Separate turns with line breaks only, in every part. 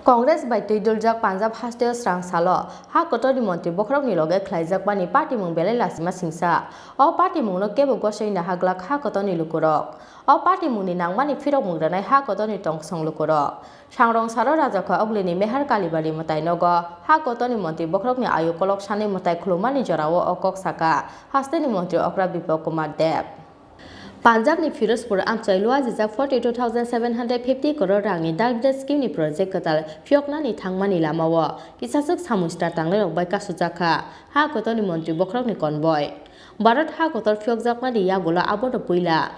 Congress by Tuiduljak Panjab Hasteni Srangsalni Hakotorni Montri Bokrokni loge Khlaijak Patimungno belai lasima singsa O Patimungno Kebo Gosiwi Naharglak Hakotorni Lukurok O Patimungni nangmani phirok mungranai Hakotorni tongsong Lukurok Srangsalni Rajakha Oglini mehar kalibari matai nogo Hakotorni Montri Bokrokni ayukolok sani matai khulumani jorao okok Sakha Hasteni Montri Biplab Kr.Deb Panjab ni Firozpur amchai luajijak 42,750 crore rangni dark scheme ni project katal phioknani thangmani lamao kisasuk samustra tanglai rok bai kasujaka Hakotorni Montri Bokrokni convoy Bharat Hakotor phiokjakmani yagola abodo puila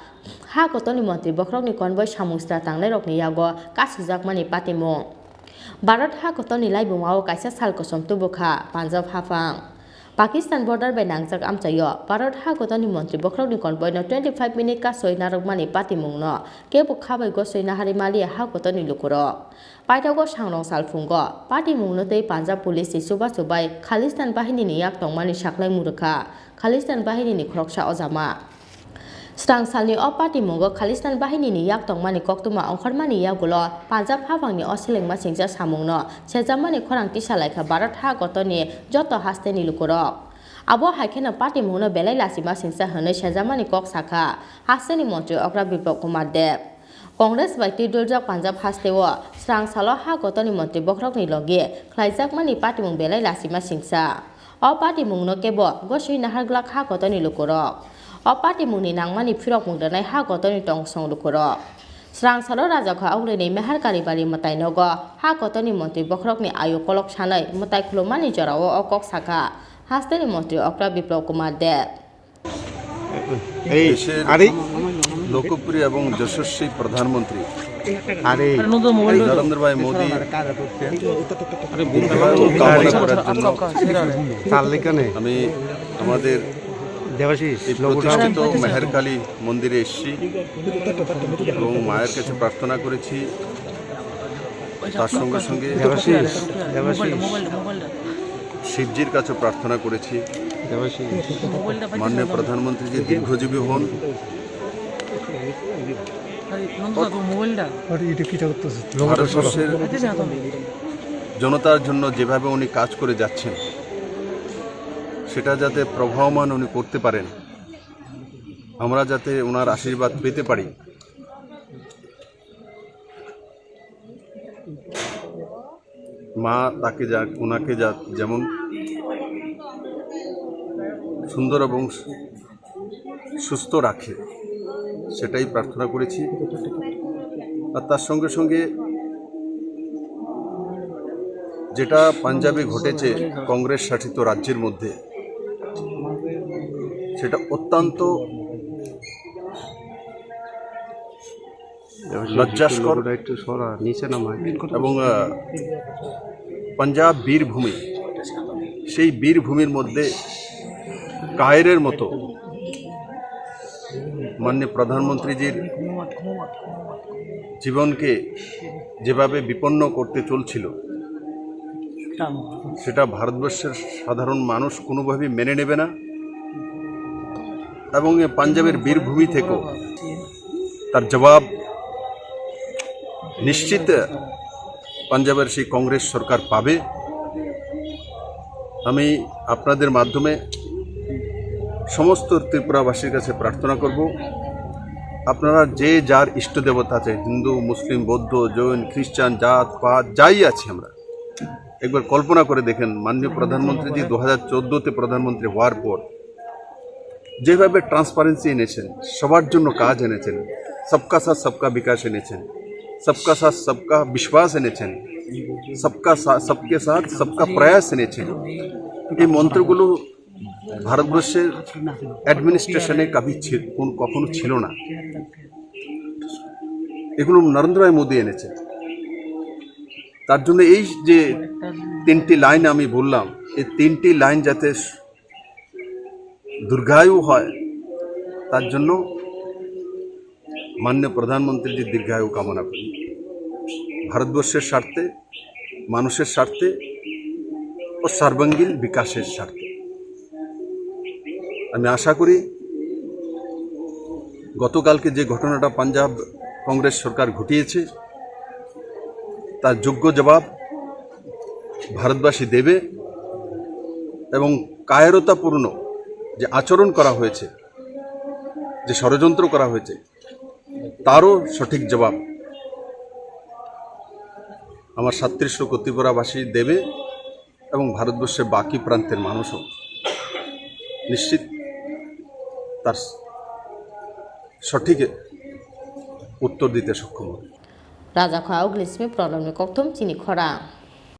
Hakotorni Montri Bokrokni convoy samustra tanglai rokni yago kasujakmani Patimungno Bharat Hakotorni laibungao kaisa sal kosom tubuka Panjab hafang Pakistan border by nangjak amchayo Bharat Hakotorni Montri Bokrokni convoy no 25 minute ka soi narokmani Patimungno Kebo khabai Gosiwi naharimali Hakotorni Lukurok Paitago Srangsalni fungo Patimungno tei Panjab police suba subai Khalistan bahini ni yak tongmani saklai murukha Khalistan bahini ni khoroksa ojama Srangsalni o Patimungno Khalistan bahini ni yak tongmani koktuma ongkharmani yagulo Panjab hafangni o selengma singsa samungno sejamani khorang tisalaikha Bharat Hakotorni joto Hasteni Lukurok Abo haikena Patimungno belai lasima singsa hwnoi sejamani kok Sakha Hasteni Montri Biplab Kr.Deb Congress by Tuiduljak Panjab Hasteni Srangsalni Hakotorni Montri Bokrokni loge khlaijakmani Patimungno belai lasima singsa O Patimungno Kebo Gosiwi Naharglak Hakotorni Lukurok O Patimungni nangmani phirok mungranai Hakotorni tongsong Lukurok Srangsalni Rajakha Oglini mehar kalibari matai nogo Hakotorni Montri Bokrokni ayukolok sanai matai khulumani jorao okok Sakha Hasteni Montri Biplab Kr.Deb
लोकप्रिय एवं यशस्वी प्रधानमंत्री नरेंद्र भाई मोदी আমি আমাদের প্রতিষ্ঠিত মেহেরকালী মন্দিরে এসেছি এবং মায়ের কাছে প্রার্থনা করেছি তার সঙ্গে সঙ্গে শিবজির কাছে প্রার্থনা করেছি মাননীয় প্রধানমন্ত্রী যে দীর্ঘজীবী হন ভারতবর্ষের জনতার জন্য যেভাবে উনি কাজ করে যাচ্ছেন সেটা যাতে প্রভাবমান উনি করতে পারেন আমরা যাতে ওনার আশীর্বাদ পেতে পারি মা তাকে ওনাকে যেমন সুন্দর এবং সুস্থ রাখে সেটাই প্রার্থনা করেছি আর তার সঙ্গে সঙ্গে যেটা পাঞ্জাবে ঘটেছে কংগ্রেস শাসিত রাজ্যের মধ্যে সেটা অত্যন্ত লজ্জাস্কর এবং পাঞ্জাব বীরভূমি সেই বীরভূমির মধ্যে কায়েরের মতো মাননীয় প্রধানমন্ত্রীজির জীবনকে যেভাবে বিপন্ন করতে চলছিল সেটা ভারতবর্ষের সাধারণ মানুষ কোনোভাবেই মেনে নেবে না এবং পাঞ্জাবের বীরভূমি থেকেও তার জবাব নিশ্চিত পাঞ্জাবের সেই কংগ্রেস সরকার পাবে আমি আপনাদের মাধ্যমে সমস্ত ত্রিপুরাবাসীর কাছে প্রার্থনা করব আপনারা যে যার ইষ্ট দেবতা আছে হিন্দু মুসলিম বৌদ্ধ জৈন খ্রিস্টান জাত পাত যাই আছে আমরা একবার কল্পনা করে দেখেন মাননীয় প্রধানমন্ত্রীজি 2014তে প্রধানমন্ত্রী হওয়ার পর যেভাবে ট্রান্সপারেন্সি এনেছেন সবার জন্য কাজ এনেছেন সবকা সাথ সবকা বিকাশ এনেছেন সবকা সাথ সবকা বিশ্বাস এনেছেন সবকে সাথ সবকা প্রয়াস এনেছেন এই মন্ত্রগুলো ভারতবর্ষের অ্যাডমিনিস্ট্রেশনে কখনো ছিল না এগুলো নরেন্দ্র ভাই মোদি এনেছেন তার জন্য এই যে তিনটি লাইন আমি বললাম এই তিনটি লাইন যাতে দীর্ঘায়ু হয় তার জন্য মাননীয় প্রধানমন্ত্রীর দীর্ঘায়ু কামনা করি ভারতবর্ষের স্বার্থে মানুষের স্বার্থে ও সর্বাঙ্গীন বিকাশের স্বার্থে আমি আশা করি গতকালকে যে ঘটনাটা পাঞ্জাব কংগ্রেস সরকার ঘটিয়েছে তার যোগ্য জবাব ভারতবাসী দেবে এবং কায়রতাপূর্ণ যে আচরণ করা হয়েছে, যে ষড়যন্ত্র করা হয়েছে, তারও সঠিক জবাব আমার 37 ত্রিপুরাবাসী দেবে এবং ভারতবর্ষের বাকি প্রান্তের মানুষও নিশ্চিত তার সঠিক উত্তর দিতে সক্ষম হবে।
রাজা খোয়াও গ্লিসমি প্রলমে কক্থম চিনি খরা।